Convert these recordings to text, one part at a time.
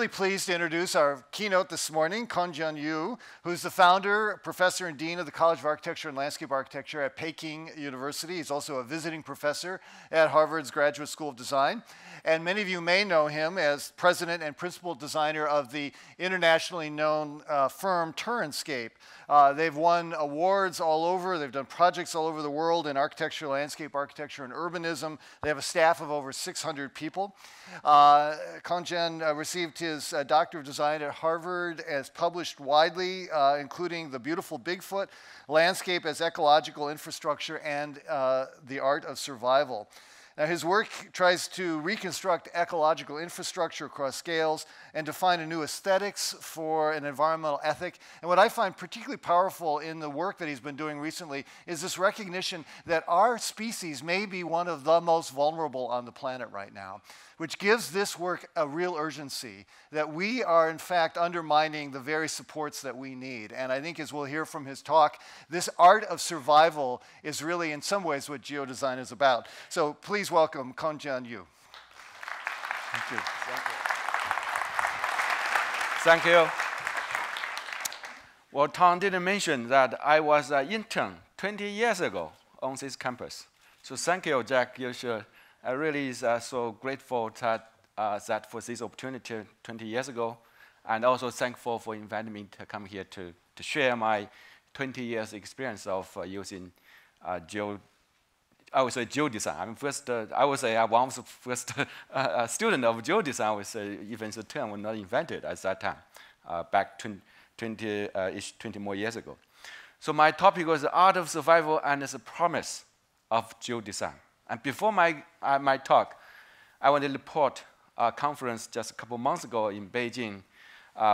really pleased to introduce our keynote this morning, Kongjian Yu, who's the founder, professor, and dean of the College of Architecture and Landscape Architecture at Peking University. He's also a visiting professor at Harvard's Graduate School of Design. And many of you may know him as president and principal designer of the internationally known firm Turenscape. They've won awards all over. They've done projects all over the world in architecture, landscape architecture, and urbanism. They have a staff of over 600 people. Kongjian received his Doctor of Design at Harvard, as published widely, including The Beautiful Bigfoot, Landscape as Ecological Infrastructure, and The Art of Survival. Now, his work tries to reconstruct ecological infrastructure across scales and define a new aesthetics for an environmental ethic. And what I find particularly powerful in the work that he's been doing recently is this recognition that our species may be one of the most vulnerable on the planet right now, which gives this work a real urgency, that we are in fact undermining the very supports that we need. And I think, as we'll hear from his talk, this art of survival is really in some ways what geodesign is about. So please welcome Kongjian Yu. Thank you. Thank you. Well, Tom didn't mention that I was an intern 20 years ago on this campus. So thank you, Jack. I really is so grateful that for this opportunity 20 years ago, and also thankful for inviting me to come here to share my 20 years experience of using geodesign. I mean, I would say one of the first student of geodesign. Was even the term was not invented at that time, back 20 more years ago. So my topic was the art of survival and the promise of geodesign. And before my talk, I want to report a conference just a couple months ago in Beijing.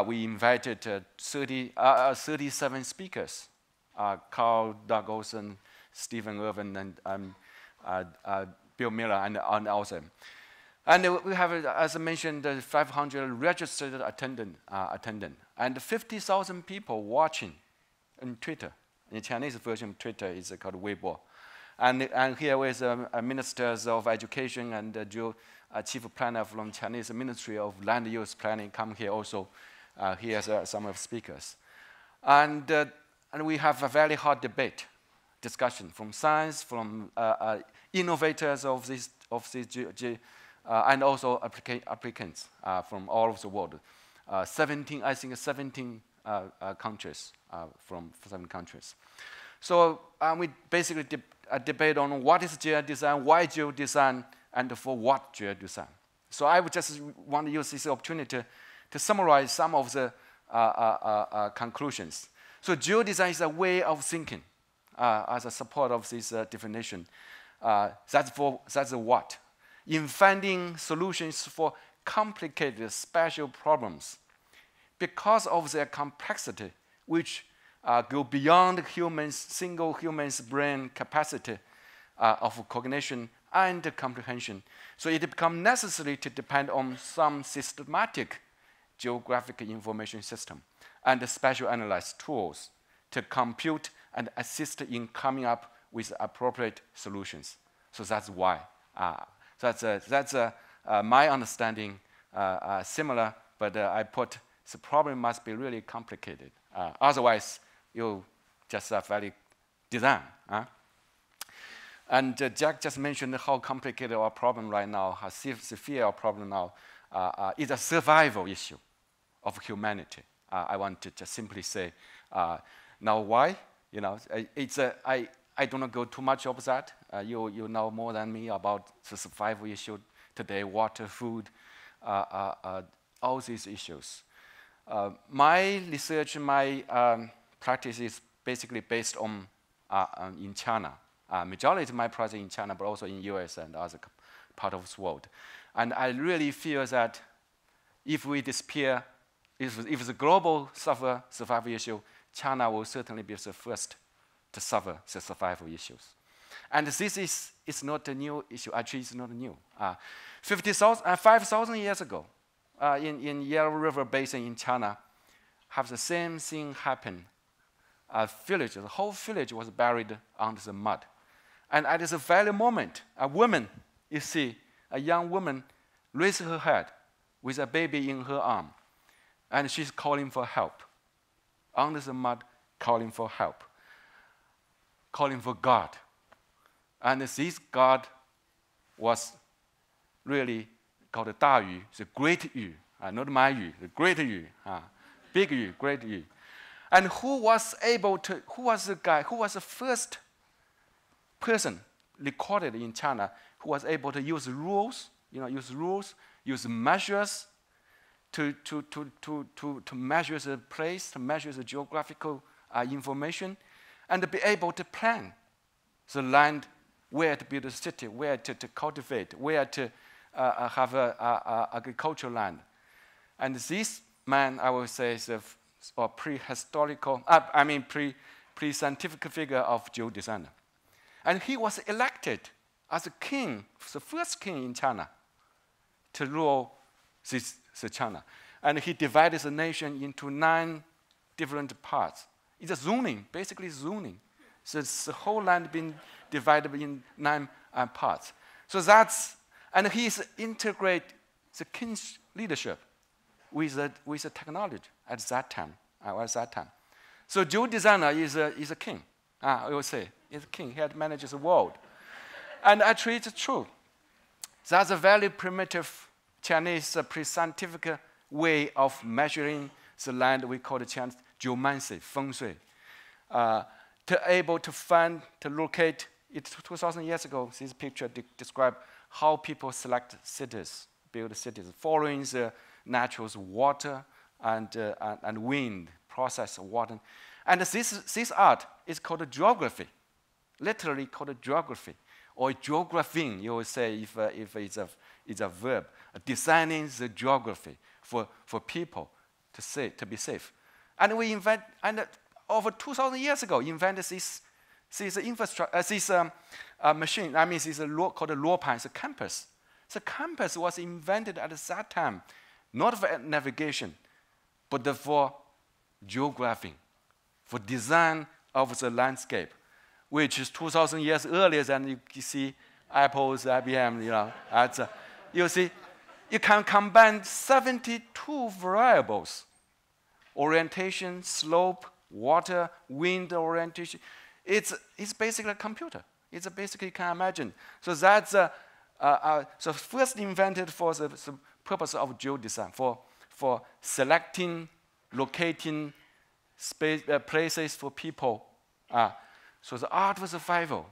We invited 37 speakers, Carl Doug Olson, Stephen Irvin, and Bill Miller, and also. And we have, as I mentioned, 500 registered attendant, and 50,000 people watching on Twitter. In the Chinese version of Twitter is called Weibo. And here with ministers of education and chief planner from Chinese Ministry of Land Use Planning come here also. Here's some of the speakers. And we have a very hot discussion from science, from innovators of this and also applicants from all over the world. 17 countries from 7 countries. So we basically debate on what is geodesign, why geodesign, and for what geodesign. So I would just want to use this opportunity to summarize some of the conclusions. So geodesign is a way of thinking as a support of this definition. That's the what. In finding solutions for complicated spatial problems, because of their complexity, which go beyond single human's brain capacity of cognition and comprehension. So it becomes necessary to depend on some systematic geographic information system and spatial analysis tools to compute and assist in coming up with appropriate solutions. So that's why. That's my understanding, similar, but I put the problem must be really complicated. Otherwise, you just value design. And Jack just mentioned how complicated our problem right now, how severe our problem now is a survival issue of humanity. I want to just simply say, now why? You know, I don't go too much of that. You know more than me about the survival issue today, water, food, all these issues. My research, my practice is basically based on in China. Majority of my project in China, but also in US and other part of the world. And I really feel that if we disappear, if the global survival issue, China will certainly be the first to suffer the survival issues. And this is not a new issue. Actually, it's not new. 5,000 years ago, in Yellow River Basin in China, have the same thing happen. A village, the whole village was buried under the mud. And at this very moment, a woman, you see, a young woman raised her head with a baby in her arm. And she's calling for help. Under the mud, calling for help. Calling for God. And this God was really called the Da Yu, the great Yu, not my Yu, the great Yu, big Yu, great Yu. And who was the guy, who was the first person recorded in China who was able to use rules, use measures to measure the place, to measure the geographical information, and to be able to plan the land, where to build a city, where to cultivate, where to have a agricultural land. And this man, I would say, is a pre-historical, pre-scientific figure of geodesign. And he was elected as a king, the first king in China, to rule this China. And he divided the nation into 9 different parts. It's a zoning, basically zoning. So the whole land being divided in 9 parts. So and he's integrate the king's leadership with the technology at that time. So geodesigner is a king. I will say, he's a king. He had managed the world. And actually, it's true. That's a very primitive Chinese pre-scientific way of measuring the land. We call it Chinese geomancy, feng shui. To able to find, to locate, it's 2,000 years ago, this picture describes how people select cities, build cities, following the natural water and wind, process of water. And this art is called geography, literally called geography, or geographing, you would say if it's a verb, designing the geography for people to be safe. And we over 2,000 years ago, invented this infrastructure, this machine. This called a luopan, it's a compass. The compass was invented at that time, not for navigation, but for geographing, for design of the landscape, which is 2,000 years earlier than you see Apple's, IBM, you see, you can combine 72 variables: orientation, slope, water, wind orientation. It's basically a computer. It's basically, you can imagine. So that's so first invented for the purpose of geodesign, for selecting, locating space, places for people. So the art of survival,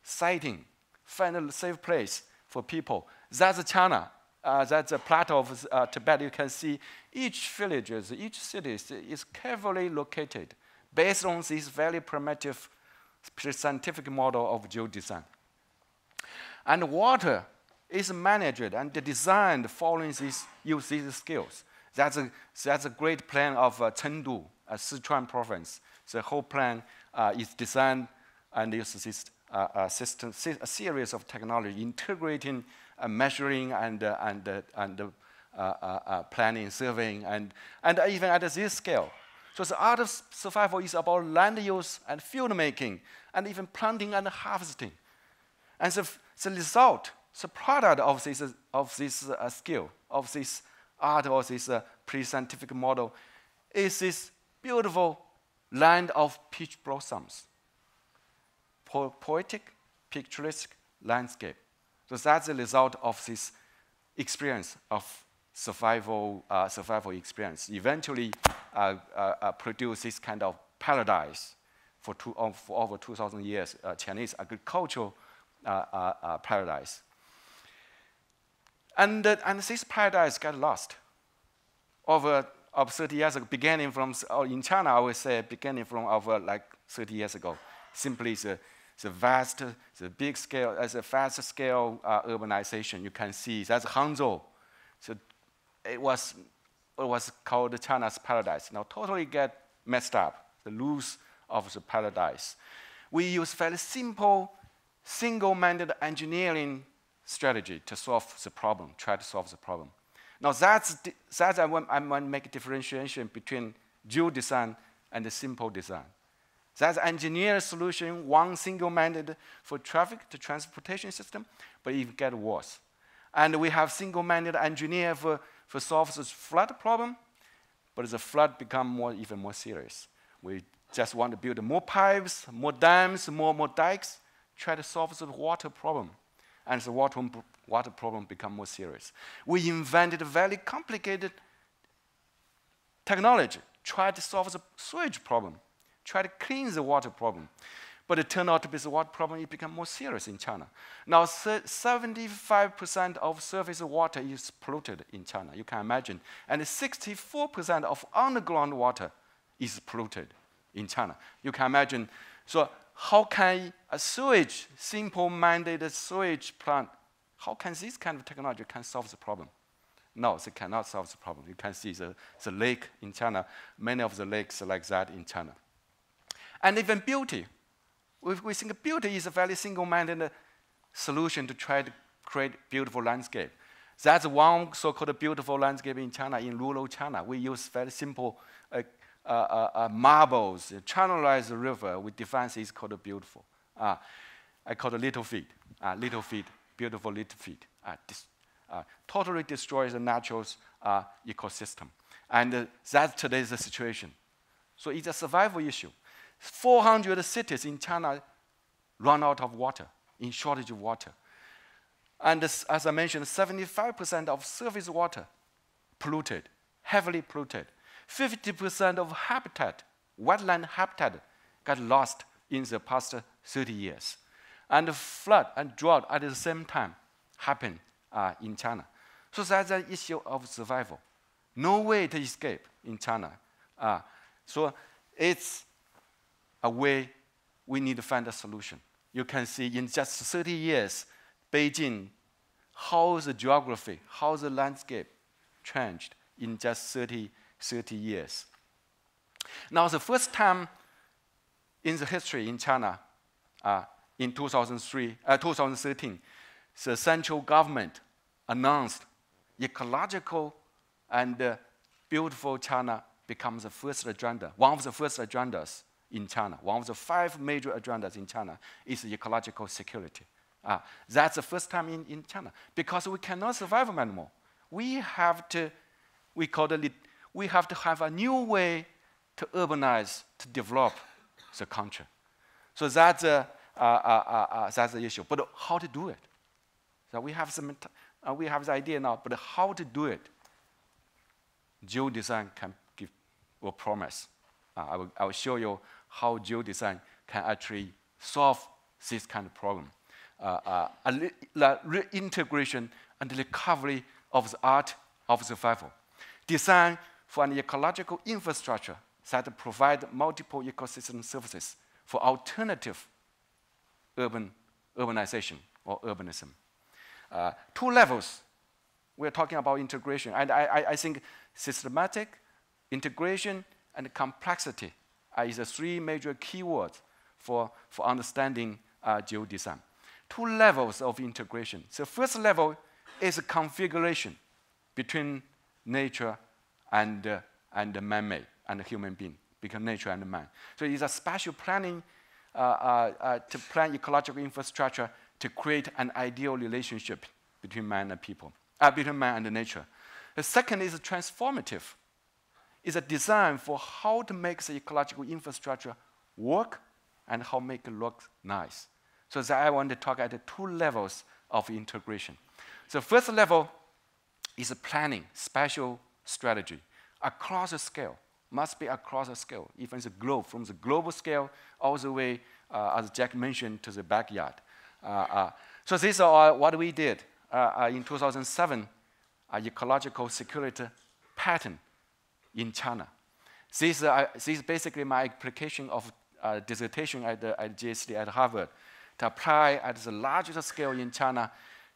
sighting, find a safe place for people. That's China. That's a plateau of Tibet. You can see each village, each city is carefully located based on this very primitive scientific model of geodesign. And water is managed and designed following these skills. That's a great plan of Chengdu, Sichuan province. The whole plan is designed and uses this a series of technology integrating measuring and planning, surveying, and even at this scale. So the art of survival is about land use and field making, and even planting and harvesting. And the result, the product of this skill, of this art, or this pre-scientific model, is this beautiful land of peach blossoms. Poetic, picturesque landscape. So that's the result of this experience of survival experience. Eventually, produce this kind of paradise for over 2,000 years, Chinese agricultural paradise. And this paradise got lost over 30 years ago, beginning from, in China, I would say, beginning from over like 30 years ago. Simply the vast, the big scale, as a fast scale urbanization. You can see that's Hangzhou. So it was called China's paradise. Now totally get messed up, the lose of the paradise. We use very simple, single-minded engineering strategy to solve the problem, try to solve the problem. Now that's I want to make a differentiation between geodesign and the simple design. That's engineer solution, one single-minded for traffic, the transportation system, but it gets worse. And we have single-minded engineer for solve the flood problem, but the flood become even more serious. We just want to build more pipes, more dams, more dikes, try to solve the water problem. And the water problem become more serious. We invented a very complicated technology, try to solve the sewage problem, try to clean the water problem. But it turned out to be the water problem, it became more serious in China. Now, 75% of surface water is polluted in China, you can imagine. And 64% of underground water is polluted in China. You can imagine. So how can a sewage, simple mandated sewage plant, how can this kind of technology can solve the problem? No, they cannot solve the problem. You can see the lake in China, many of the lakes are like that in China. And even beauty. We think beauty is a very single-minded solution to try to create beautiful landscape. That's one so-called beautiful landscape in China, in rural China. We use very simple marbles, channelize the river. We define this called beautiful. I call it little feet, beautiful little feet. Totally destroys the natural ecosystem. And that's today's the situation. So it's a survival issue. 400 cities in China run out of water, in shortage of water. And as I mentioned, 75% of surface water polluted, heavily polluted. 50% of habitat, wetland habitat, got lost in the past 30 years. And flood and drought at the same time happened in China. So that's an issue of survival. No way to escape in China. So it's a way we need to find a solution. You can see in just 30 years, Beijing, how the geography, how the landscape changed in just 30 years. Now, the first time in the history in China, in 2013, the central government announced ecological and beautiful China becomes the first agenda, one of the first agendas in China. One of the 5 major agendas in China is ecological security. That's the first time in China, because we cannot survive anymore. We have to have a new way to urbanize, to develop the country. So that's the issue. But how to do it? So we have the idea now, but how to do it? Geodesign can give a promise. I will show you how geodesign can actually solve this kind of problem. Reintegration and recovery of the art of survival. Design for an ecological infrastructure that provide multiple ecosystem services for alternative urbanization or urbanism. 2 levels. We're talking about integration. And I think systematic, integration, and complexity is the 3 major keywords for understanding geodesign. 2 levels of integration. The first level is a configuration between nature and man-made and human being, between nature and man. So it's a spatial planning to plan ecological infrastructure to create an ideal relationship between man and people, between man and nature. The second is transformative. It's a design for how to make the ecological infrastructure work and how make it look nice. So that I want to talk at the 2 levels of integration. The first level is a planning, spatial strategy across the scale. Must be across the scale, even the globe, from the global scale all the way, as Jack mentioned, to the backyard. So this is what we did in 2007, ecological security pattern in China. This is basically my application of dissertation at GSD at Harvard to apply at the largest scale in China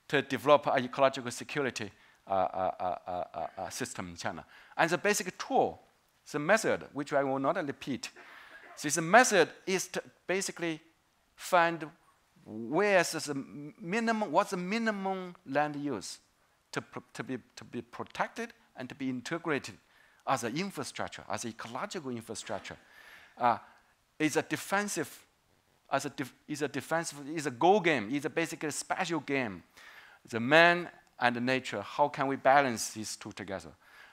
to develop an ecological security system in China. And the basic tool, the method, which I will not repeat, this method is to basically find what's the minimum land use to be protected and to be integrated as an infrastructure, as an ecological infrastructure. It's a defensive, it's a goal game. It's basically a spatial game. The man and the nature, how can we balance these 2 together?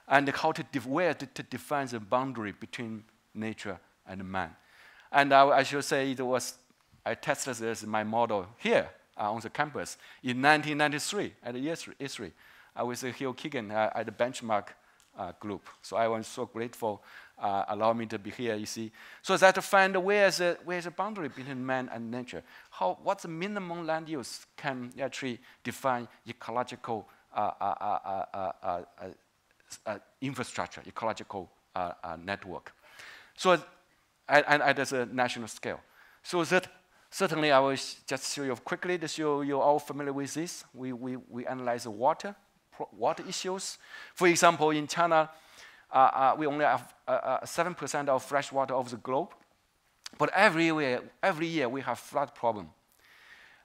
and how to where to define the boundary between nature and man. And I should say I tested this my model here on the campus in 1993 at Esri with Hugh Keegan at the benchmark group. So I was so grateful allow me to be here, you see. So that to find where's the boundary between man and nature. What's the minimum land use can actually define ecological infrastructure, ecological network. So at a national scale. So that certainly I will just show you quickly to show you all familiar with this. We analyze the water issues. For example, in China, we only have 7% of fresh water of the globe. But every year we have flood problem.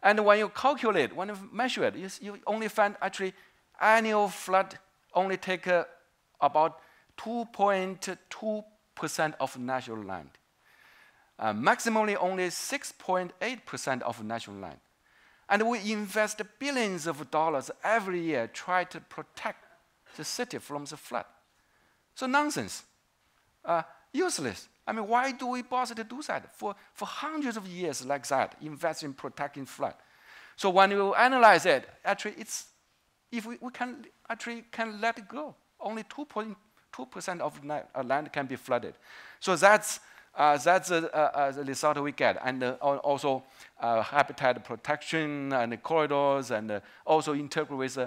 And when you calculate, when you measure it, you only find actually annual flood only take about 2.2% of national land. Maximally only 6.8% of national land. And we invest billions of dollars every year try to protect the city from the flood. So nonsense, useless. I mean, why do we bother to do that? For hundreds of years like that, invest in protecting flood. So when you analyze it, actually if we can let it go. Only 2.2% of land can be flooded. So that's the result we get. And also habitat protection and corridors, and also integrate with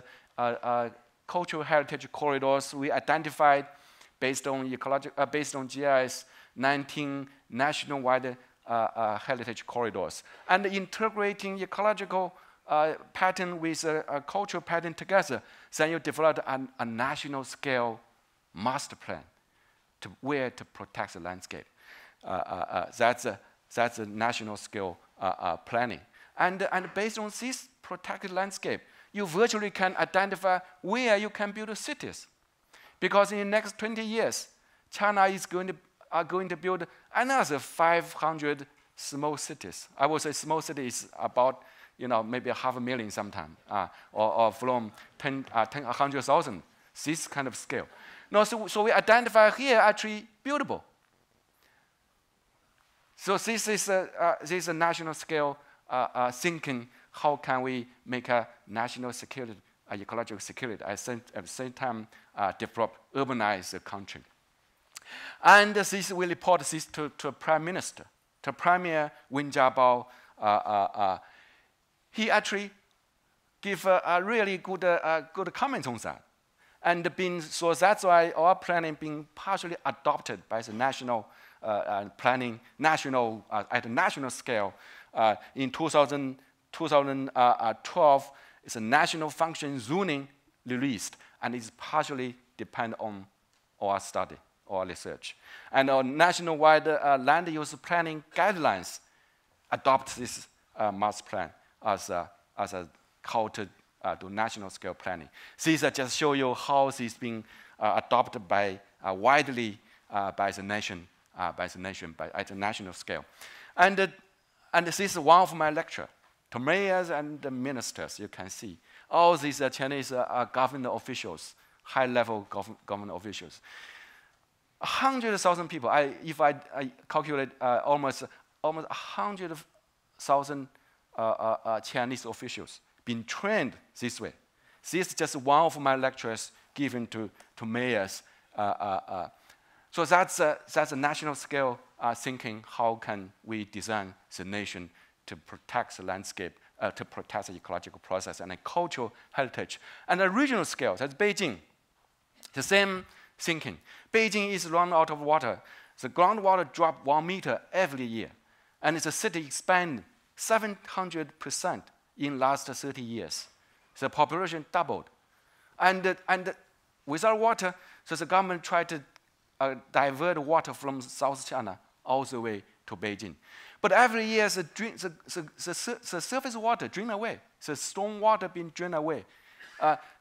cultural heritage corridors. We identified based on GIS 19 national-wide heritage corridors, and integrating ecological pattern with a cultural pattern together. Then you develop a national scale master plan to where to protect the landscape. That's a national scale planning. And based on this protected landscape, you virtually can identify where you can build cities. Because in the next 20 years, China is going to build another 500 small cities. I would say small cities about maybe 500,000 sometime, or from 100,000, this kind of scale. No, so we identify here actually buildable. So this is a national scale thinking. How can we make a national security, ecological security, at the same time develop, urbanize the country? And this we report this to Prime Minister, to Premier Wen Jiabao. He actually give a really good comment on that. And so that's why our planning being partially adopted by the national planning, at a national scale. In 2012, it's a national function zoning released, and it's partially depend on our study, our research. And our national-wide land use planning guidelines adopt this master plan as a how to do national scale planning. These just show you how this is being adopted by widely by the nation, at the national scale. And this is one of my lecture to mayors and the ministers. You can see all these Chinese government officials, high-level government officials. 100,000 people. If I calculate almost 100,000 Chinese officials been trained this way. This is just one of my lectures given to mayors. So that's a national scale thinking. How can we design the nation to protect the landscape, to protect the ecological process and the cultural heritage? And the regional scale, that's Beijing. The same thinking. Beijing is run out of water. The groundwater dropped 1 meter every year. And the city expanded 700% in last 30 years. The population doubled. And without water, so the government tried to divert water from South China all the way to Beijing. But every year, the surface water drained away. The stormwater being drained away.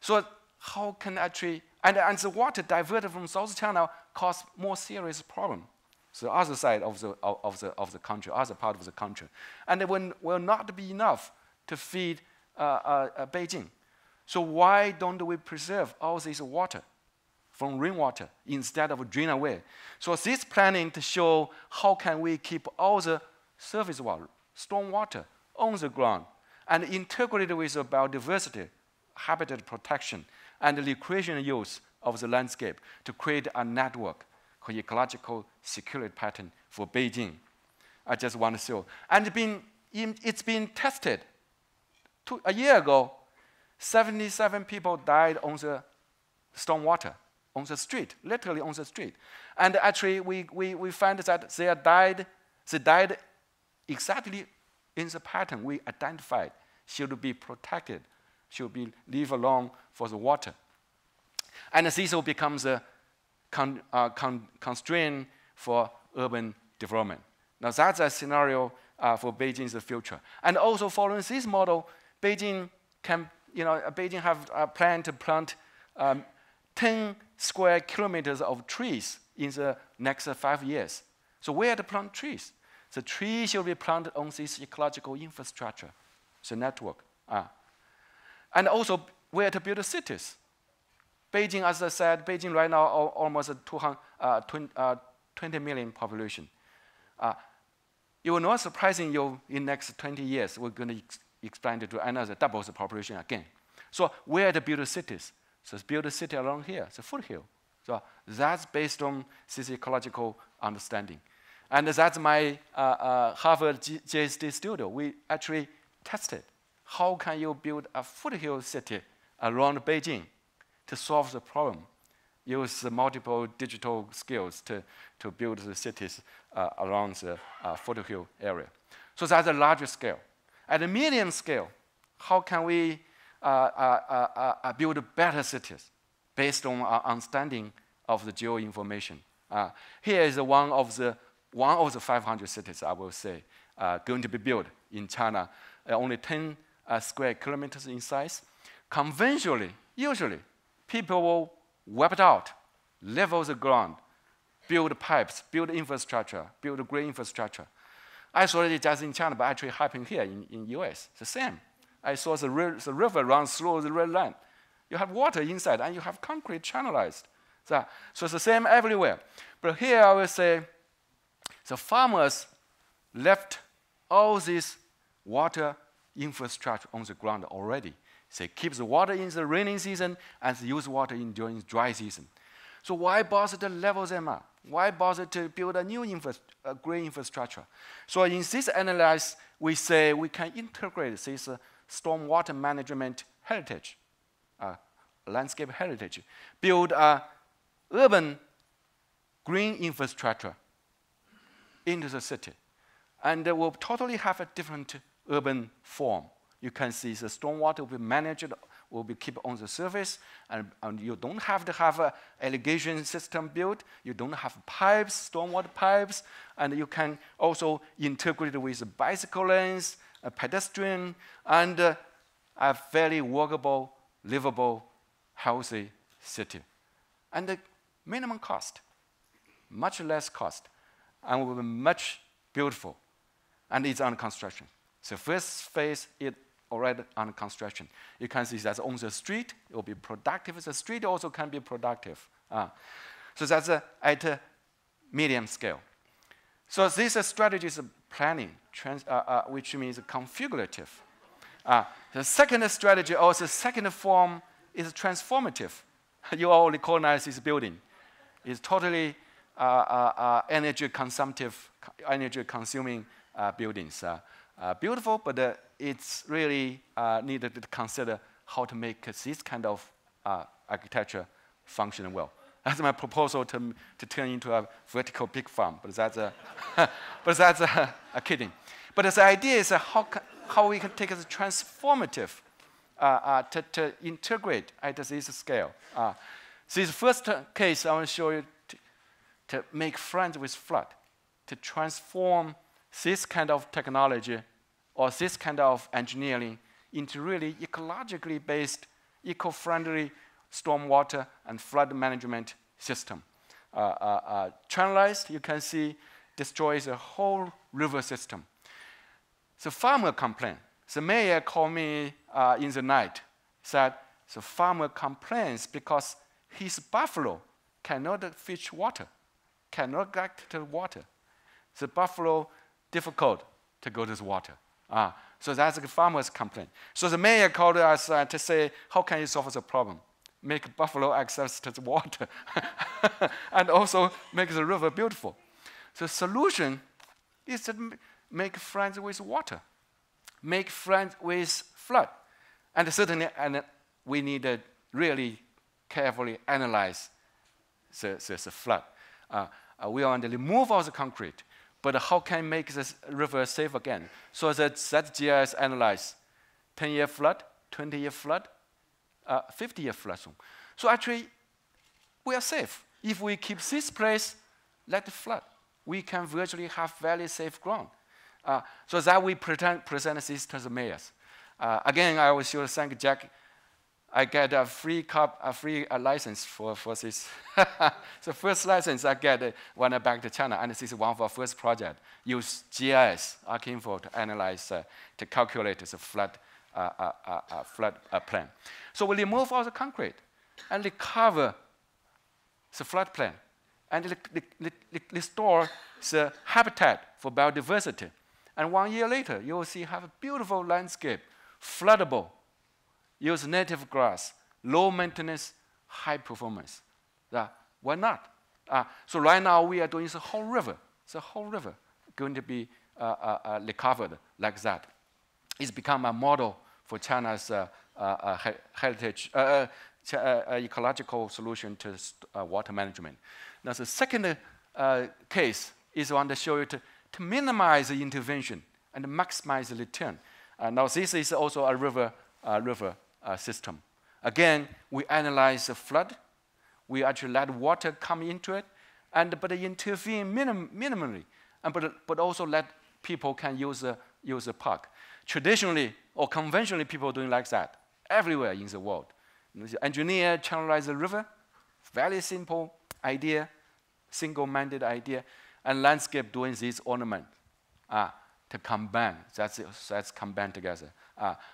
So how can actually, and the water diverted from South China cause more serious problem. So the other side of the country, other part of the country. And it will not be enough to feed Beijing. So why don't we preserve all this water from rainwater instead of drain away. So this planning to show how can we keep all the surface water, stormwater on the ground and integrate with the biodiversity, habitat protection, and the recreation use of the landscape to create a network called ecological security pattern for Beijing. I just want to show. And it's been tested. A year ago, 77 people died on the stormwater, on the street, literally on the street. And actually, we find that they died exactly in the pattern we identified, should be protected, should be leave alone for the water. And this will become the constraint for urban development. Now that's a scenario for Beijing's future. And also following this model, Beijing have a plan to plant 10 square kilometers of trees in the next 5 years. So where to plant trees? The trees should be planted on this ecological infrastructure, the network. And also where to build cities. Beijing, as I said, Beijing right now almost 20 million population. It will not surprising you in the next 20 years, we're going to expand it to another double the population again. So where to build cities? So build a city along here, the foothill. So that's based on this ecological understanding. And that's my Harvard JSD studio. We actually tested how can you build a foothill city around Beijing to solve the problem. Use the multiple digital skills to build the cities around the foothill area. So that's a larger scale. At a medium scale, how can we build better cities based on our understanding of the geo-information? Here is one of the 500 cities, I will say, going to be built in China, only 10 square kilometers in size. Conventionally, usually, people will wipe it out, level the ground, build pipes, build infrastructure, build green infrastructure. I saw it just in China, but actually happened here in US, the same. I saw the river runs through the red line. You have water inside, and you have concrete channelized. So it's the same everywhere. But here I will say, the farmers left all this water infrastructure on the ground already. They keep the water in the rainy season and use water during dry season. So why bother to level them up? Why bother to build a new green infrastructure? So in this analysis, we say we can integrate this stormwater management heritage, landscape heritage, build a urban green infrastructure into the city. And we'll totally have a different urban form. You can see the stormwater will be managed, will be kept on the surface, and you don't have to have an irrigation system built. You don't have pipes, stormwater pipes, and you can also integrate it with bicycle lanes, a pedestrian, and a very workable, livable, healthy city. And the minimum cost, much less cost, and will be much beautiful, and it's under construction. So first phase is already under construction. You can see that on the street, it will be productive. The street also can be productive. So that's at a medium scale. So this strategy is planning, which means configurative. The second strategy, or the second form, is transformative. You all recognize this building. It's totally energy consuming buildings. Beautiful, but it's really needed to consider how to make this kind of architecture function well. That's my proposal to turn into a vertical pig farm, but that's a kidding. But the idea is how we can take a transformative to integrate at this scale. This first case I want to show you to make friends with flood, to transform this kind of technology or this kind of engineering into really ecologically based, eco-friendly stormwater and flood management system. Channelized, you can see, destroys the whole river system. The farmer complained. The mayor called me in the night, said the farmer complains because his buffalo cannot fetch water, cannot get to water. The buffalo difficult to go to the water. So that's the farmer's complaint. So the mayor called us to say, how can you solve the problem? Make buffalo access to the water and also make the river beautiful. The solution is to make friends with water, make friends with flood. And certainly we need to really carefully analyze the flood. We want to remove all the concrete, but how can we make this river safe again? So that GIS analyze 10-year flood, 20-year flood, 50-year flood zone. So actually, we are safe. If we keep this place, let it flood. We can virtually have very safe ground. So that we present this to the mayors. Again, I will show thank Jack. I get a free license for this. The first license I get when I back to China, and this is one of our first project. Use GIS, Arc-Info, to analyze, to calculate the flood plan. So we remove all the concrete and recover the flood plain and restore the habitat for biodiversity. And 1 year later, you will see have a beautiful landscape, floodable, use native grass, low maintenance, high performance. Why not? So right now we are doing the whole river going to be recovered like that. It's become a model for China's heritage, ecological solution to water management. Now the second case is I want to show you to minimize the intervention and maximize the return. Now this is also a river system. Again, we analyze the flood. We actually let water come into it, but intervene minimally, but also let people can use the park. Traditionally or conventionally, people are doing like that everywhere in the world. The engineer channelize the river, very simple idea, single-minded idea, and landscape doing this ornament to combine. That's combined together,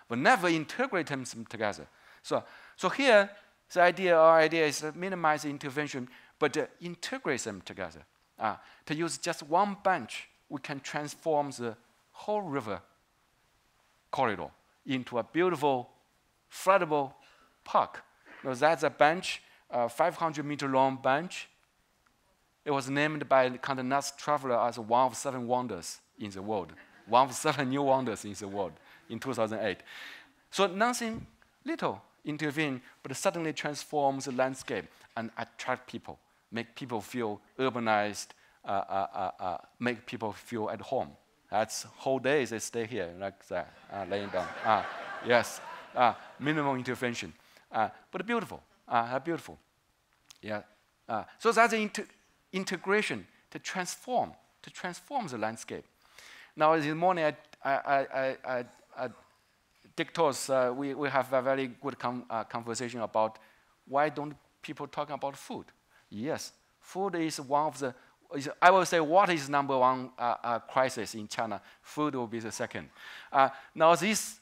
but never integrate them together. So here, our idea is to minimize the intervention, but integrate them together. To use just one bench, we can transform the whole river corridor into a beautiful, floodable park. Now that's a bench, 500-meter long bench. It was named by Condé Nast Traveler as one of 7 wonders in the world, one of 7 new wonders in the world in 2008. So nothing little intervene, but suddenly transforms the landscape and attract people, make people feel urbanized, make people feel at home. That's whole days they stay here like that, laying down. Yes, minimal intervention, but beautiful, beautiful. Yeah. So that's the integration to transform the landscape. Now this morning, Dictos, we have a very good conversation about why don't people talk about food? Yes, food is one of the, I will say water is number one crisis in China. Food will be the second. Now this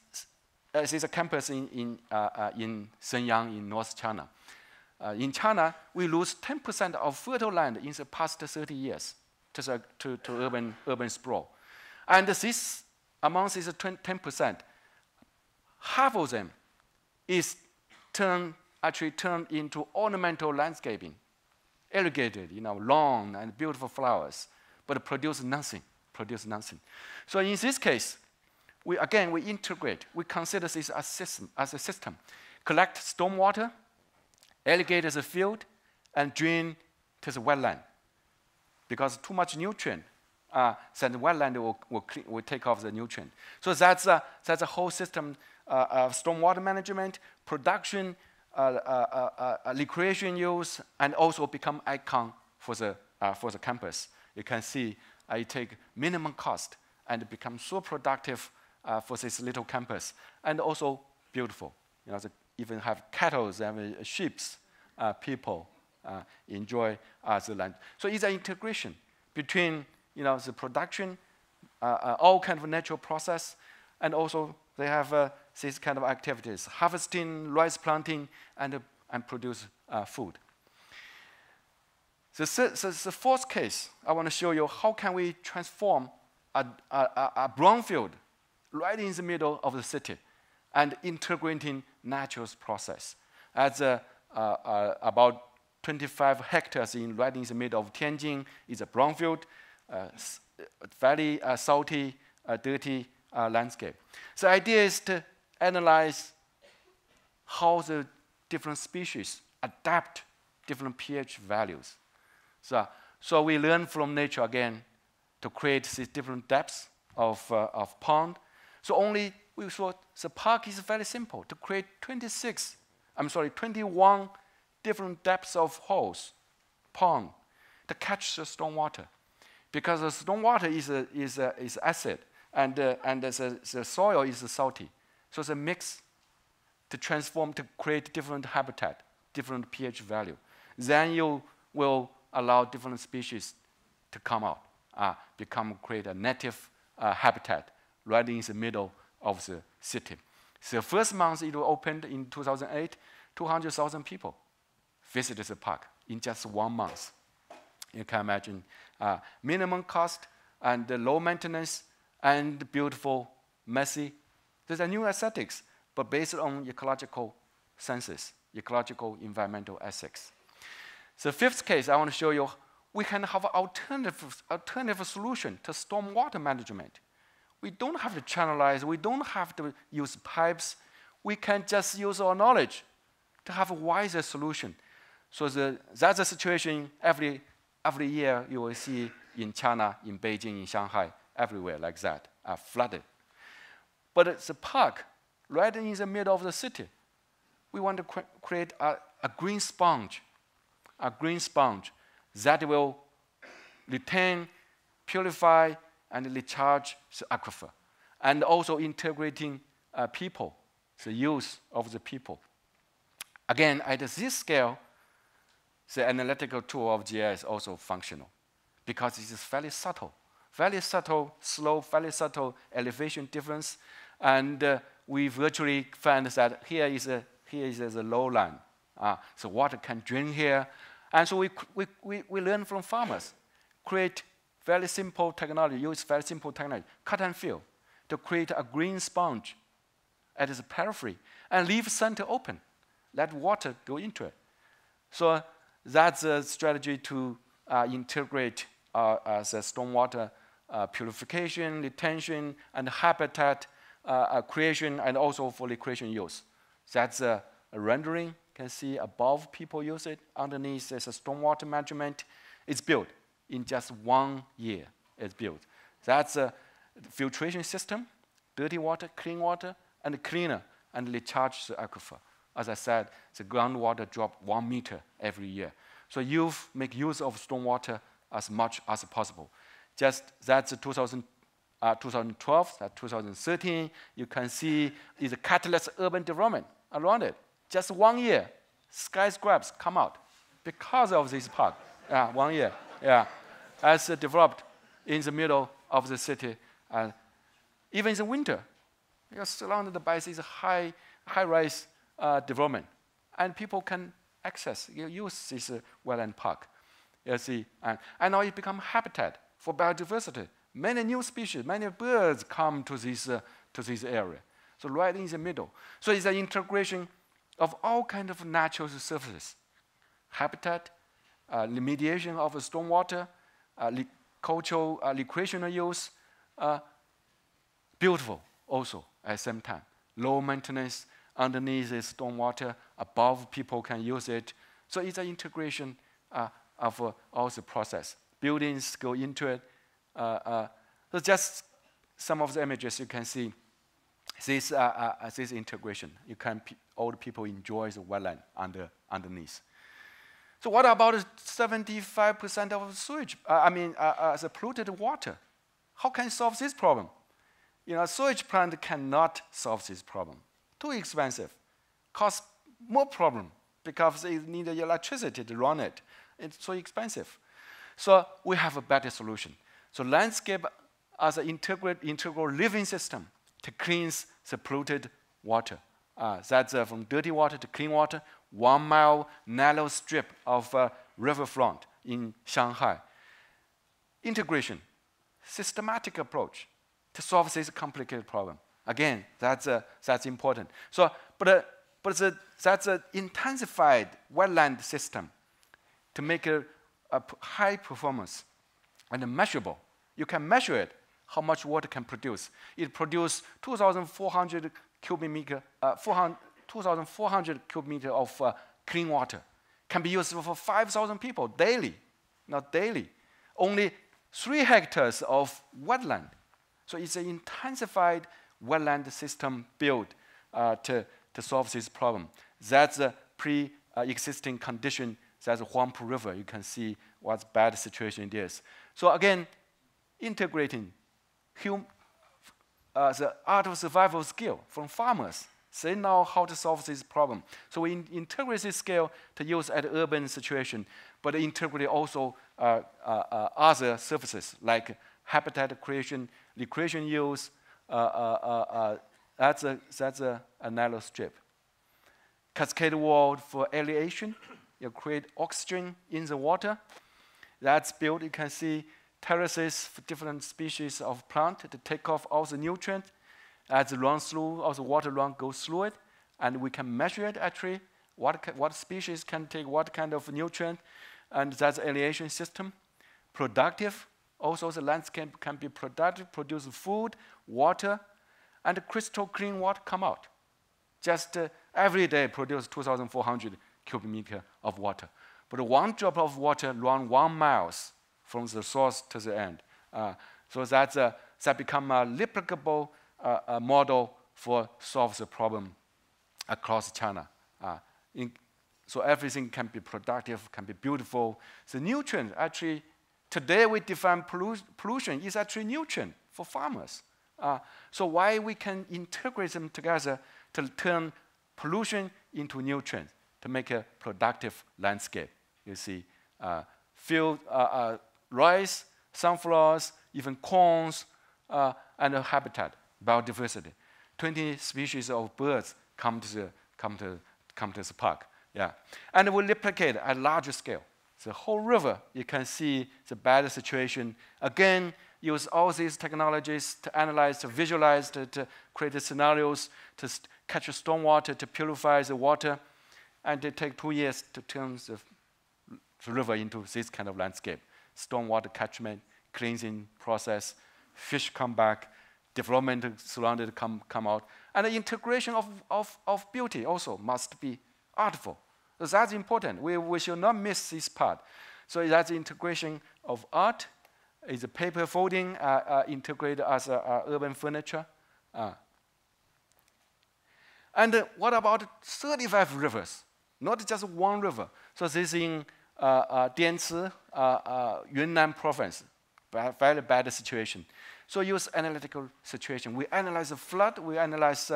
is a campus in Shenyang in North China. In China, we lose 10% of fertile land in the past 30 years to urban sprawl. And this amount is 10%. Half of them is actually turned into ornamental landscaping, irrigated, lawn and beautiful flowers, but produce nothing. So in this case, we integrate. We consider this as a system. Collect stormwater, irrigate the field, and drain to the wetland. Because too much nutrient, then the wetland will take off the nutrient. So that's a whole system of stormwater management, production, recreation use, and also become icon for the campus. You can see it take minimum cost and become so productive for this little campus, and also beautiful. They even have cattle and sheep. People enjoy the land. So it's an integration between the production, all kind of natural process, and also they have these kind of activities: harvesting, rice planting, and produce food. The fourth case, I want to show you how can we transform a brownfield right in the middle of the city and integrating natural process. As about 25 hectares right in the middle of Tianjin is a brownfield, very salty, dirty landscape. The idea is to analyze how the different species adapt different pH values. So we learn from nature again to create these different depths of pond. So we thought the park is very simple to create 21 different depths of holes, pond, to catch the stormwater. Because the stormwater is acid and the soil is salty. So the mix to transform, to create different habitat, different pH value. Then you will allow different species to come out, create a native habitat right in the middle of the city. So first month it opened in 2008, 200,000 people visited the park in just 1 month. You can imagine minimum cost and low maintenance and beautiful, messy. There's a new aesthetics, but based on ecological senses, ecological environmental ethics. The fifth case, I want to show you, we can have an alternative solution to stormwater management. We don't have to channelize, we don't have to use pipes. We can just use our knowledge to have a wiser solution. So that's the situation every year you will see in China, in Beijing, in Shanghai, everywhere like that, flooded. But it's a park right in the middle of the city. We want to create a green sponge that will retain, purify, and recharge the aquifer, and also integrating people, the use of the people. Again, at this scale, the analytical tool of GIS is also functional because it is very subtle, slope, very subtle elevation difference, and we virtually find that here is a lowland, so water can drain here, and so we learn from farmers, create very simple technology, use very simple technology, cut and fill, to create a green sponge at the periphery and leave center open, let water go into it. So that's a strategy to integrate the stormwater purification, retention, and habitat creation, and also for recreation use. That's a rendering. You can see above people use it. Underneath there's a stormwater management. It's built in just 1 year. It's built. That's a filtration system, dirty water, clean water, and cleaner, and recharge the aquifer. As I said, the groundwater dropped 1 meter every year. So you make use of stormwater as much as possible. Just that's 2012, that's 2013. You can see is a catalyst urban development around it. Just 1 year, skyscrapers come out because of this park. 1 year, as developed in the middle of the city. Even in the winter, you're surrounded by this high-rise development, and people can use this wetland park. You see, and now it becomes habitat for biodiversity. Many new species, many birds come to this area. So right in the middle. So it's an integration of all kinds of natural surfaces, habitat, remediation of stormwater, cultural recreational use, beautiful also at the same time. Low maintenance, underneath is stormwater, above people can use it. So it's an integration of all the process. Buildings go into it. So just some of the images you can see. This integration. All the people enjoy the wetland underneath. So what about 75% of sewage? The polluted water. How can you solve this problem? A sewage plant cannot solve this problem. Too expensive, costs more problem because they need the electricity to run it. It's so expensive. So we have a better solution. So landscape as an integral living system to cleanse the polluted water. That's from dirty water to clean water, 1 mile narrow strip of riverfront in Shanghai. Integration, systematic approach to solve this complicated problem. Again, that's important. So, that's an intensified wetland system to make a high performance and measurable. You can measure it, how much water can produce. It produces 2,400 cubic meter, 2,400 cubic meter of clean water. Can be used for 5,000 people daily, not daily. Only 3 hectares of wetland. So it's an intensified wetland system built to solve this problem. That's a pre-existing condition. That's Huangpu River. You can see what bad situation it is. So again, integrating the art of survival skill from farmers. They know how to solve this problem. So we integrate this skill to use at urban situation, but integrate also other services like habitat creation, recreation use. That's a narrow strip. Cascade wall for aeration. You create oxygen in the water. That's built. You can see terraces for different species of plant to take off all the nutrients. As it runs through, all the water goes through it, and we can measure it actually. What species can take what kind of nutrient, and that's aeration system. Productive. Also, the landscape can be productive, produce food, water, and crystal clean water come out. Just every day produce 2,400 cubic meter of water. But 1 drop of water run 1 mile from the source to the end. So that become a replicable model for solve the problem across China. So everything can be productive, can be beautiful. The nutrient actually, today we define pollution is actually nutrient for farmers. So why we can integrate them together to turn pollution into nutrients to make a productive landscape. You see, field, rice, sunflowers, even corns, and a habitat, biodiversity. 20 species of birds come to the park. Yeah, and we replicate at larger scale. The whole river, you can see the bad situation. Again, use all these technologies to analyze, to visualize, to create the scenarios, to catch the stormwater, to purify the water. And it takes 2 years to turn the river into this kind of landscape. Stormwater catchment, cleansing process, fish come back, development surrounded come out. And the integration of beauty also must be artful. So that's important. We should not miss this part. So that's the integration of art. Is a paper folding integrated as urban furniture. And what about 35 rivers? Not just 1 river. So this is in Dianci, Yunnan province. Very bad situation. So use analytical situation. We analyze the flood. We analyze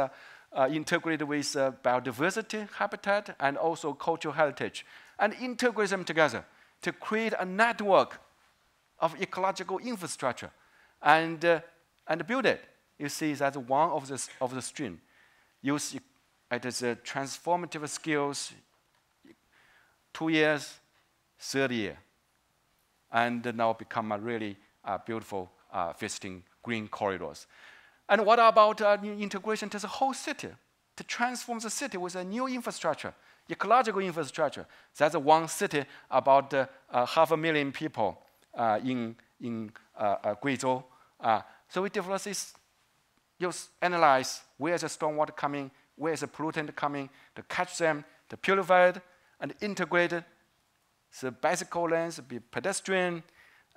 integrate with biodiversity, habitat, and also cultural heritage, and integrate them together to create a network of ecological infrastructure, and build it. You see that's one of the stream. Use it as a transformative skills. 2 years, 3rd year, and now become a really beautiful visiting green corridors. And what about integration to the whole city, to transform the city with a new infrastructure, ecological infrastructure? That's one city about 500,000 people in Guizhou. So we develop this, analyze where is the stormwater coming, where is the pollutant coming, to catch them, to purify it, and integrate it. The bicycle lanes, be pedestrian,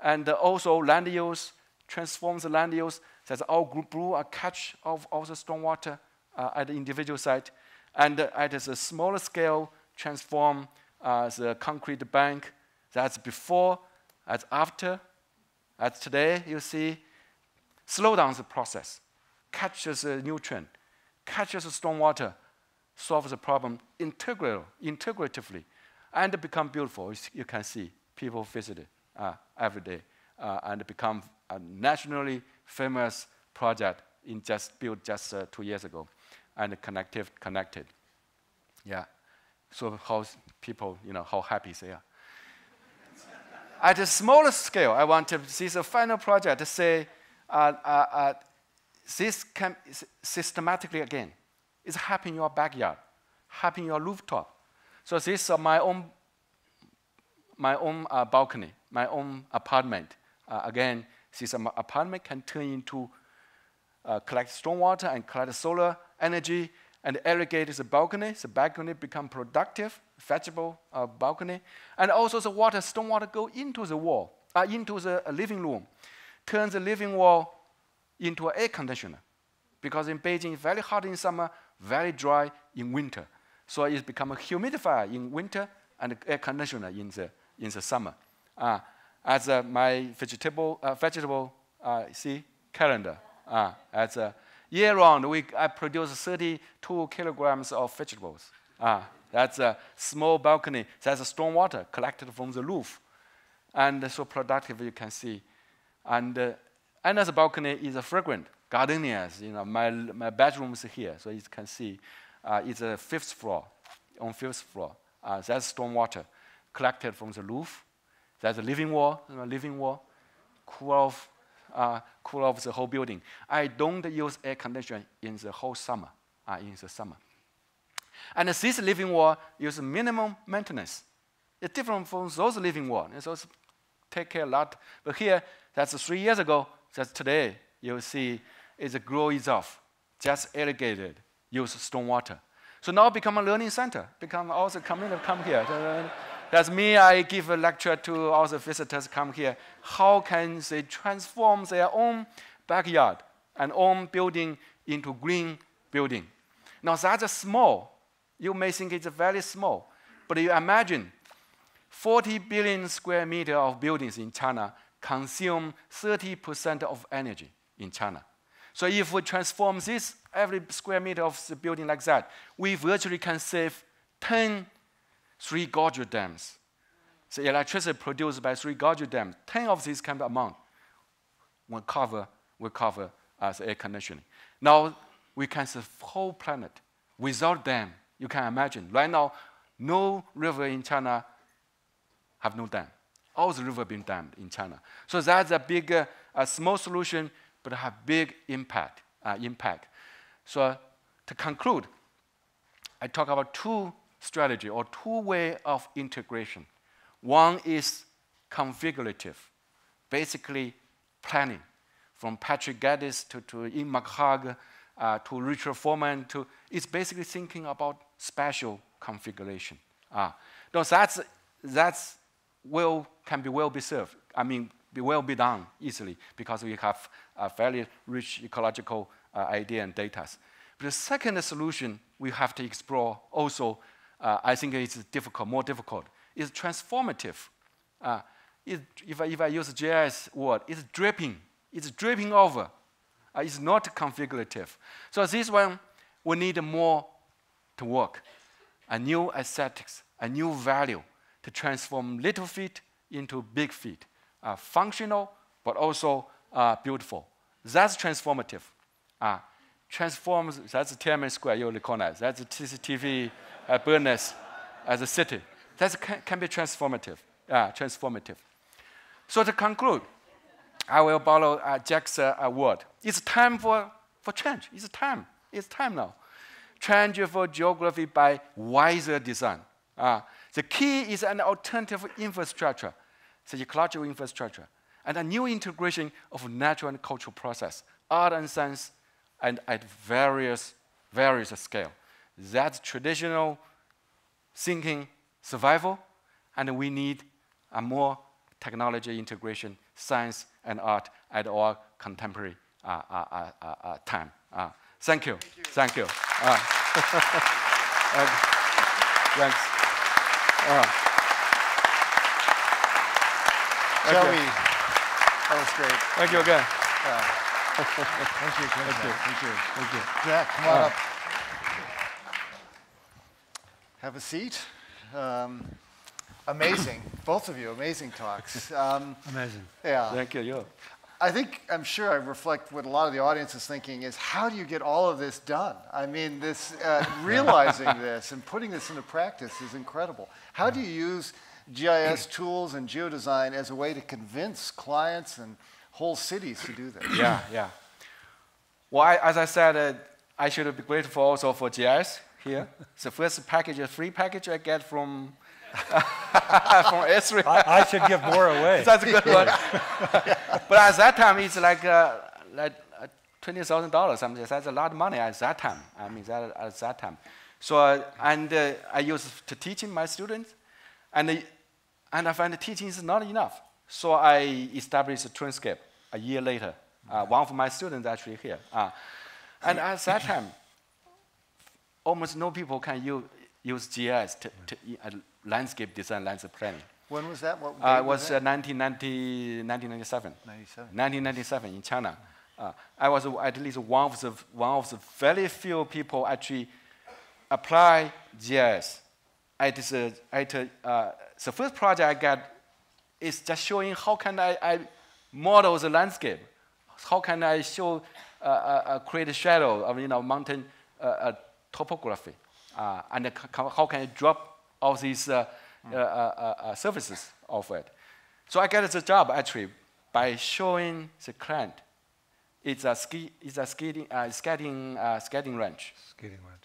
and also land use, transform the land use. That's all group blue, a catch of all the stormwater at the individual site. And at a smaller scale, transform the concrete bank. That's before, that's after. As today, you see, slow down the process, catches the nutrient, catches the stormwater, solve the problem integratively, and become beautiful. You can see people visit it every day, and become a nationally famous project built just 2 years ago, and connected. Yeah. So how people, how happy they are. At a smaller scale, I want to see the final project to say this can systematically again. It's happening in your backyard, happening in your rooftop. So this is my own balcony, my own apartment. Again, this apartment can turn into collect stormwater and collect solar energy and irrigate the balcony. The balcony become productive, vegetable balcony. And also the stormwater go into the wall, into the living room, turn the living wall into an air conditioner. Because in Beijing, it's very hot in summer, very dry in winter. So it becomes a humidifier in winter and air conditioner in the summer. As my vegetable calendar, as a year-round, I produce 32 kilograms of vegetables. That's a small balcony. That's a stormwater collected from the roof. And so productive, you can see. And another balcony is a fragrant gardenias. You know, my bedroom is here, so you can see it's a fifth floor. On fifth floor, that's stormwater collected from the roof. That's a living wall, cool off the whole building. I don't use air conditioning in the whole summer. And this living wall uses minimum maintenance. It's different from those living walls. And those take care a lot. But here, that's 3 years ago. That's today. You see, it's a grow itself, just irrigated, use stormwater. So now become a learning center. Become all the community come here. That's me. I give a lecture to all the visitors come here. How can they transform their own backyard and own building into green building? Now that's small. You may think it's very small, but you imagine 40 billion square meters of buildings in China consume 30% of energy in China. So if we transform this, every square meter of the building like that, we virtually can save 10 three-gorge dams. The electricity produced by three-gorge dams, 10 of these kind of amount will cover the air conditioning. Now we can save the whole planet without dam. You can imagine. Right now, no river in China have no dam. All the rivers have been dammed in China. So that's a big, small solution, but have big impact. So to conclude, I talk about two strategy or two ways of integration. One is configurative, basically planning, from Patrick Geddes to Ian McHugh to Richard Foreman. It's basically thinking about spatial configuration. Now that's can be served. I mean, will be done easily because we have a fairly rich ecological idea and data. But the second solution we have to explore also, I think it's more difficult, is transformative. If I use JS word, it's dripping over. It's not configurative. So this one, we need more to work, a new aesthetics, a new value to transform little feet into big feet. Functional, but also beautiful. That's transformative. Transforms, that's Tiananmen Square, you recognize. That's the CCTV burners as a city. That can be transformative. So to conclude, I will borrow Jack's word. It's time for change. It's time now. Change for geography by wiser design. The key is an alternative infrastructure, the ecological infrastructure, and a new integration of natural and cultural process, art and science, and at various scale. That's traditional thinking survival, and we need a more technology integration, science and art at our contemporary time. Thank you. Thank you. Thanks. Joey, that was great. Thank you again. Thank you. Jack, come on up. Have a seat. Amazing, both of you, amazing talks. Amazing. Yeah. Thank you. I'm sure I reflect what a lot of the audience is thinking is, how do you get all of this done? I mean, realizing this and putting this into practice is incredible. How do you use GIS tools and geodesign as a way to convince clients and whole cities to do this. Yeah, yeah. Well, as I said, I should be grateful also for GIS here. It's the first package, a free package I get from from Esri. I should give more away. That's a good one. But at that time, it's like $20,000. That's a lot of money at that time. I mean, at that time. So, I used to teaching my students, and I find the teaching is not enough. So I established a Turenscape a year later. One of my students actually here. And at that time, almost no people can use GIS to landscape design, landscape planning. When was that? What it was 1997. 1997 in China. I was at least one of the very few people actually apply GIS. The first project I got is just showing how can I model the landscape. How can I show create a shadow of mountain topography, and how can I drop all these surfaces of it. So I got the job actually by showing the client. It's a skating ranch. Skating ranch.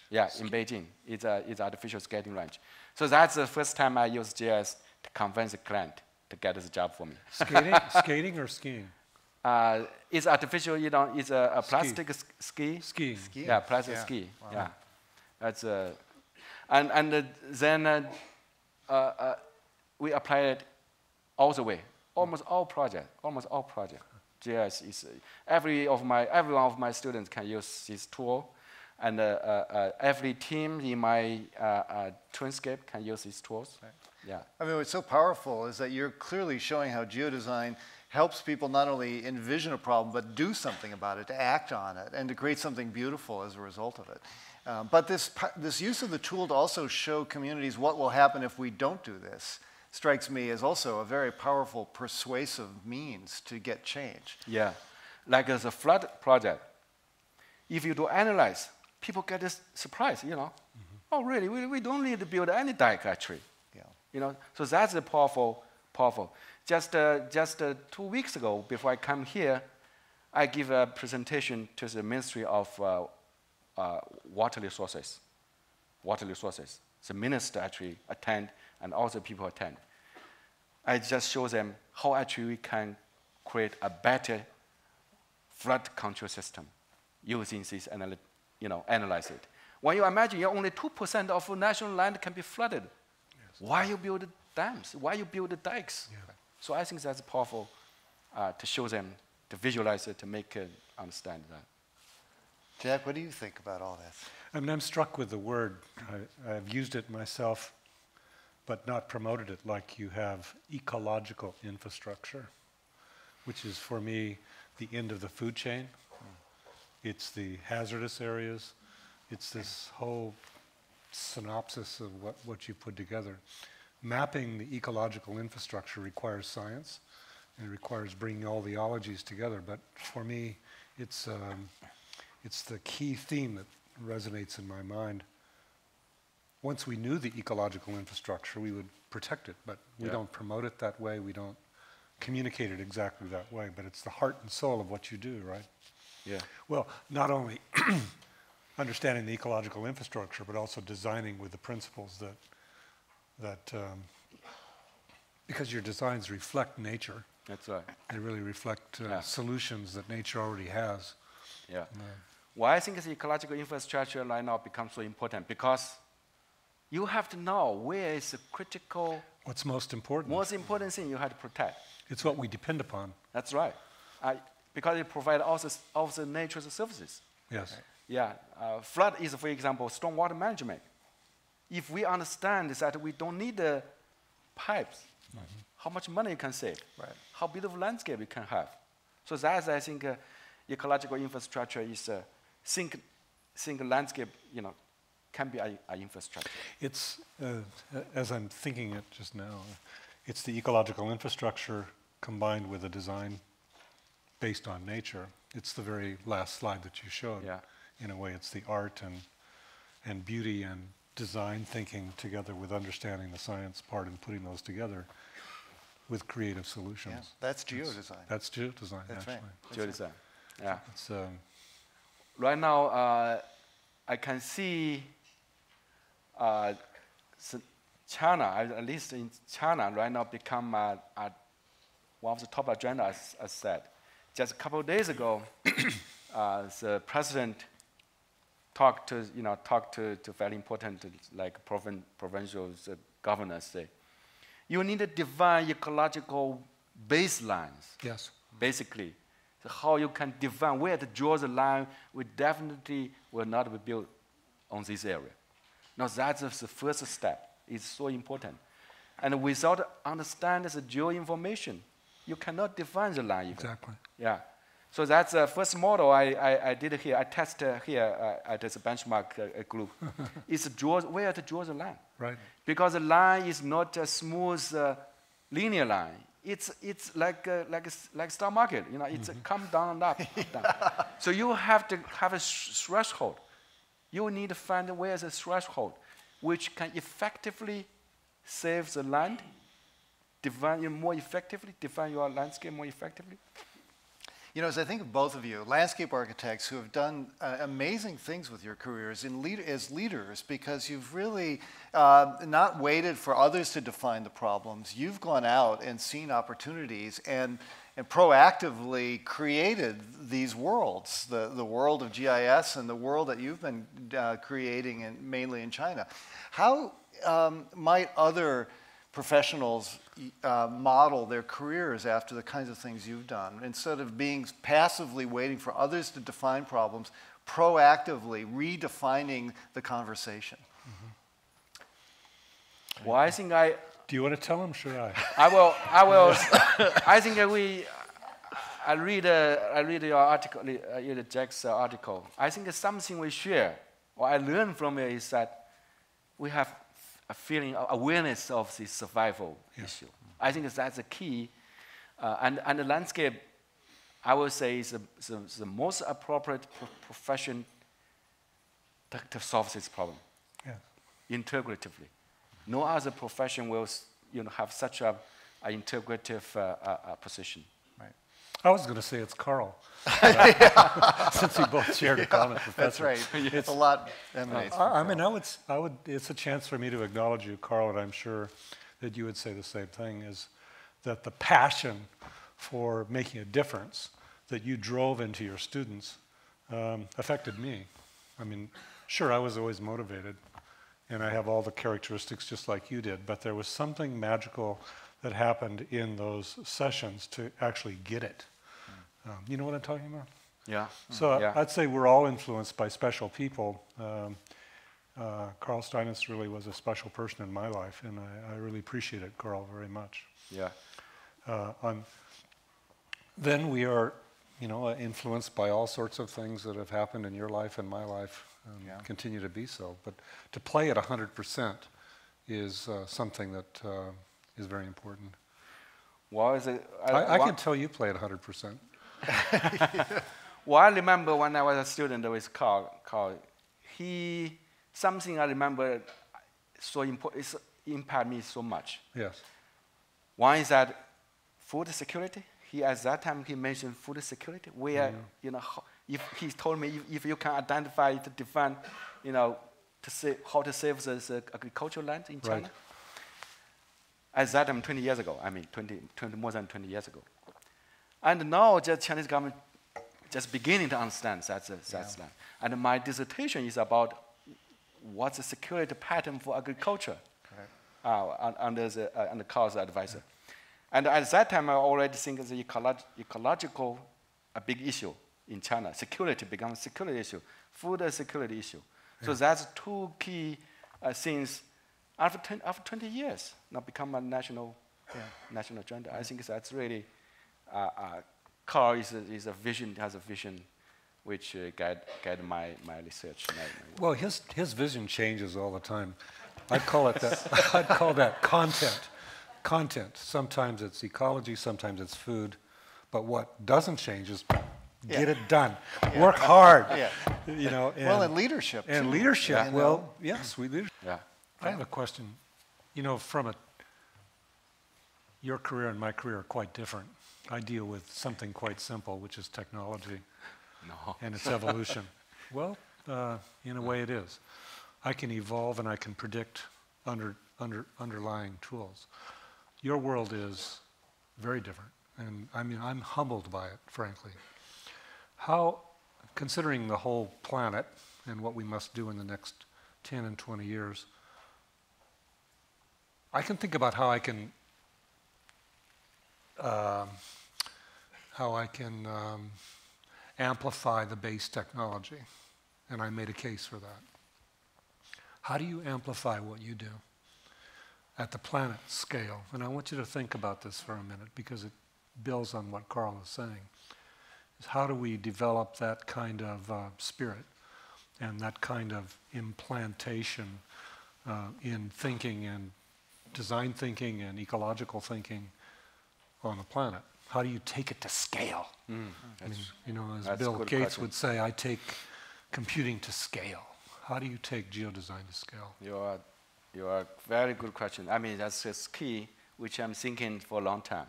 Yeah, in Beijing. It's artificial skating ranch. So that's the first time I used GIS to convince the client to get the job for me. Skating or skiing? It's artificial, it's a plastic ski. Skiing. Yeah, plastic ski. Wow. Yeah, that's and then we apply it all the way. Almost all project. GIS is every one of my students can use this tool, and every team in my Turenscape can use these tools. Right. Yeah. I mean, what's so powerful is that you're clearly showing how geodesign helps people not only envision a problem, but do something about it, to act on it, and to create something beautiful as a result of it. But this use of the tool to also show communities what will happen if we don't do this strikes me as also a very powerful, persuasive means to get change. Yeah, like the flood project. If you do analyze, people get this surprise, Oh, really? We don't need to build any dike, actually. Yeah. So that's a powerful. Just 2 weeks ago, before I come here, I give a presentation to the Ministry of Water Resources. The minister actually attend, and also people attend. I just show them how actually we can create a better flood control system using this, analyze it. When you imagine only 2% of national land can be flooded, yes. Why you build dams? Why you build dikes? Yeah. So I think that's powerful to show them, to visualize it, to make it understand that. Jack, what do you think about all this? I mean, I'm struck with the word. I've used it myself, but not promoted it like you have ecological infrastructure, which is for me the end of the food chain. It's the hazardous areas. It's this whole synopsis of what you put together. Mapping the ecological infrastructure requires science, and it requires bringing all the ologies together. But for me, it's the key theme that resonates in my mind. Once we knew the ecological infrastructure, we would protect it, but we don't promote it that way. We don't communicate it exactly that way, but it's the heart and soul of what you do, right? Yeah. Well, not only understanding the ecological infrastructure, but also designing with the principles that because your designs reflect nature. That's right. They really reflect solutions that nature already has. Yeah. Why I think the ecological infrastructure right now becomes so important, because you have to know where is the critical... What's most important. Most important thing you have to protect. It's what we depend upon. That's right. Because it provides all the nature's services. Yes. Right. Yeah. Flood is, for example, stormwater management. If we understand that we don't need the pipes, how much money you can save, right. How beautiful landscape you can have. So that's, I think, ecological infrastructure is think landscape, can be an infrastructure. It's, as I'm thinking it just now, it's the ecological infrastructure combined with a design based on nature. It's the very last slide that you showed. Yeah. In a way, it's the art and beauty design thinking together with understanding the science part and putting those together with creative solutions. Yeah, that's geodesign. That's geodesign, That's actually. right. Geodesign. Yeah. It's, Right now, I can see China, at least in China, right now become one of the top agenda, as said. Just a couple of days ago, the president talked to very important like provincial governors. Say, you need to define ecological baselines. yes. Basically, so how you can define where to draw the line, we definitely will not be built on this area. Now that's the first step. It's so important. And without understanding the geo-information, you cannot define the line even. Exactly. Yeah. So that's the first model I did here. I tested here at this benchmark group. It's where to draw the line. Right. Because the line is not a smooth linear line. It's like stock market. You know, it's a come down and up. Down. So you have to have a threshold. You need to find where the threshold, which can effectively save the land, define it more effectively, define your landscape more effectively. You know, as I think of both of you, landscape architects who have done amazing things with your careers as leaders, because you've really not waited for others to define the problems. You've gone out and seen opportunities and proactively created these worlds, the world of GIS and the world that you've been creating mainly in China. How might other professionals model their careers after the kinds of things you've done? Instead of being passively waiting for others to define problems, proactively redefining the conversation. Mm-hmm. Well, I think Do you want to tell them? Should I? I will. I think I read your article, Jack's article. I think something we share, or I learned from it, is that we have a feeling of awareness of the survival issue. I think that's the key. And the landscape, I would say, is the most appropriate profession to solve this problem integratively. No other profession will have such an integrative position. Right. I was going to say it's Carl, since we both shared a common professor. That's right. It's a lot emanates from I mean, I would. It's a chance for me to acknowledge you, Carl, and I'm sure that you would say the same thing. Is that the passion for making a difference that you drove into your students affected me? I mean, sure, I was always motivated, and I have all the characteristics just like you did. But there was something magical that happened in those sessions to actually get it. You know what I'm talking about? Yeah. So I'd say we're all influenced by special people. Carl Steinitz really was a special person in my life, and I really appreciate it, Carl, very much. Yeah. Then we are, influenced by all sorts of things that have happened in your life and my life, and continue to be so. But to play at 100% is something that is very important. Well, I can tell you play at 100%. Well, I remember when I was a student with Carl, something I remember so important, it impacted me so much. Yes. One is that food security. At that time, he mentioned food security, where, if he told me if you can identify to define, how to save the agricultural land in China. Right. At that time, 20 years ago, more than 20 years ago. And now the Chinese government just beginning to understand that's land. And my dissertation is about what's the security pattern for agriculture under Carl's advisor. And at that time, I already think the ecological a big issue in China. Security becomes a security issue. Food is a security issue. So that's two key things. After 20 years, now become a national agenda. I think that's really, Carl has a vision which guide my research. Well, his vision changes all the time. I'd call that content. Sometimes it's ecology, sometimes it's food. But what doesn't change is get it done. Work hard. you know, and leadership. And too, leadership. you Well, know? yes, leadership. Yeah. I have a question. You know, your career and my career are quite different. I deal with something quite simple, which is technology and its evolution. Well, in a way it is. I can evolve and I can predict underlying tools. Your world is very different, and I mean, I'm humbled by it, frankly. How, considering the whole planet and what we must do in the next 10 and 20 years, I can think about how I can amplify the base technology, and I made a case for that. How do you amplify what you do at the planet scale? And I want you to think about this for a minute, because it builds on what Carl is saying. Is how do we develop that kind of spirit and that kind of implantation in thinking and design thinking and ecological thinking on the planet? How do you take it to scale? I mean, you know, as Bill Gates would say, I take computing to scale. How do you take geodesign to scale? You are very good question. I mean, that's key, which I'm thinking for a long time.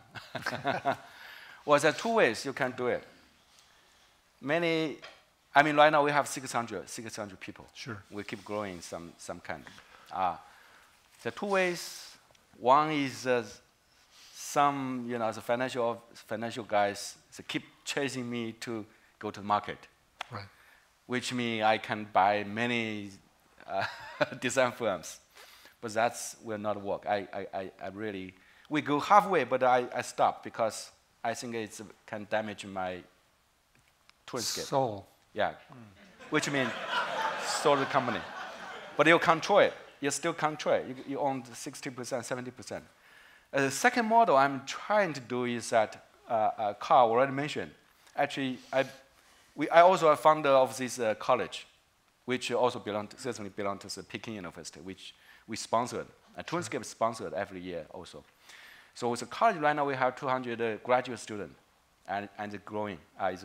Well, there are two ways you can do it. I mean, right now we have 600 people. Sure. We keep growing some kind. There are two ways. One is some, you know, the financial guys, they keep chasing me to go to the market. Right. Which means I can buy many design firms. But that will not work. I really, we go halfway, but I stop because I think it can damage my Turenscape. Soul. Yeah. Which means sold the company. But you control it. You still control it. You own 60%, 70%. The second model I'm trying to do is that Carl already mentioned. Actually, I also a founder of this college, which also certainly belongs to the Peking University, which we sponsored. Turenscape is sponsored every year also. So with the college right now, we have 200 graduate students, and it's growing. As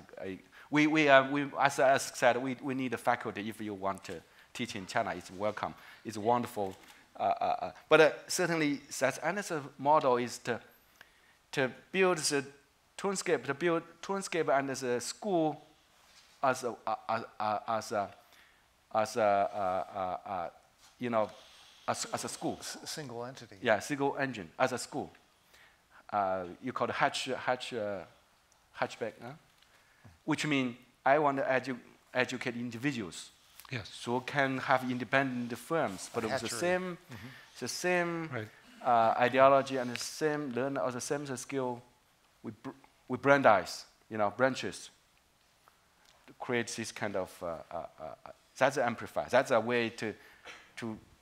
I said, we need a faculty if you want to teach in China. It's welcome. It's wonderful. But certainly, that's another model is to build the Turenscape and the school as a school. Single entity. Yeah, single engine as a school. You call it hatchback, huh? Which means I want to educate individuals. Yes. So can have independent firms, but with the same right. Ideology and the same the same skill. We brandize, branches. To create this kind of that's an amplifier. That's a way to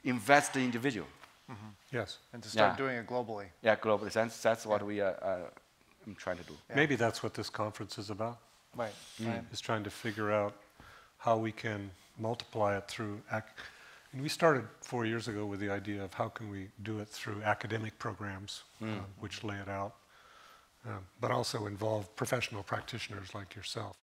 invest the individual. Yes. And to start doing it globally. Yeah, globally. That's what we are trying to do. Yeah. Maybe that's what this conference is about. Right. Is trying to figure out how we can multiply it through. And we started 4 years ago with the idea of how can we do it through academic programs, which lay it out, but also involve professional practitioners like yourself.